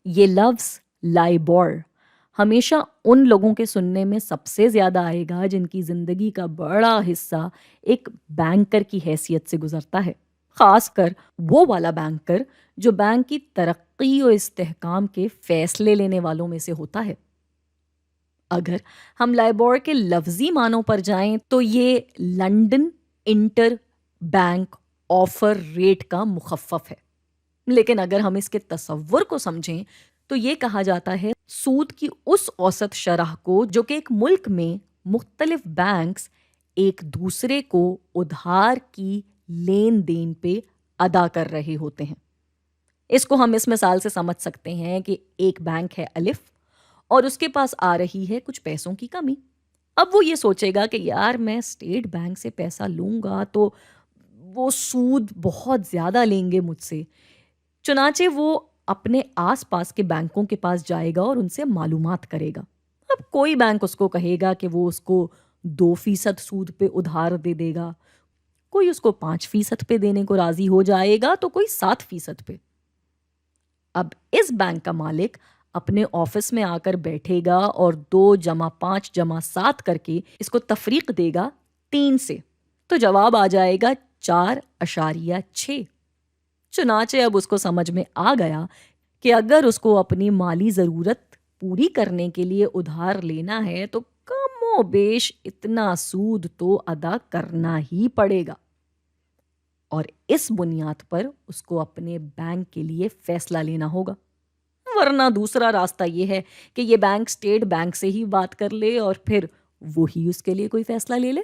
یہ لفظ لائبور ہمیشہ ان لوگوں کے سننے میں سب سے زیادہ آئے گا جن کی زندگی کا بڑا حصہ ایک بینکر کی حیثیت سے گزرتا ہے، خاص کر وہ والا بینکر جو بینک کی ترقی و استحکام کے فیصلے لینے والوں میں سے ہوتا ہے۔ اگر ہم لائبور کے لفظی معنوں پر جائیں تو یہ London interbank offer rate کا مخفف ہے، لیکن اگر ہم اس کے تصور کو سمجھیں تو یہ کہا جاتا ہے سود کی اس اوسط شرح کو جو کہ ایک ملک میں مختلف بینکس ایک دوسرے کو ادھار کی لین دین پہ ادا کر رہے ہوتے ہیں۔ اس کو ہم اس مثال سے سمجھ سکتے ہیں کہ ایک بینک ہے الف اور اس کے پاس آ رہی ہے کچھ پیسوں کی کمی۔ اب وہ یہ سوچے گا کہ یار میں اسٹیٹ بینک سے پیسہ لوں گا تو وہ سود بہت زیادہ لیں گے مجھ سے، چنانچہ وہ اپنے آس پاس کے بینکوں کے پاس جائے گا اور ان سے معلومات کرے گا۔ اب کوئی بینک اس کو کہے گا کہ وہ اس کو 2% سود پہ ادھار دے دے گا، کوئی اس کو 5% پہ دینے کو راضی ہو جائے گا تو کوئی 7% پہ۔ اب اس بینک کا مالک اپنے آفس میں آ کر بیٹھے گا اور 2+5+7 کر کے اس کو تفریق دے گا 3 سے، تو جواب آ جائے گا 4.6۔ چنانچہ اب اس کو سمجھ میں آ گیا کہ اگر اس کو اپنی مالی ضرورت پوری کرنے کے لیے ادھار لینا ہے تو کم و بیش اتنا سود تو ادا کرنا ہی پڑے گا، اور اس بنیاد پر اس کو اپنے بینک کے لیے فیصلہ لینا ہوگا، ورنہ دوسرا راستہ یہ ہے کہ یہ بینک اسٹیٹ بینک سے ہی بات کر لے اور پھر وہی اس کے لیے کوئی فیصلہ لے لے۔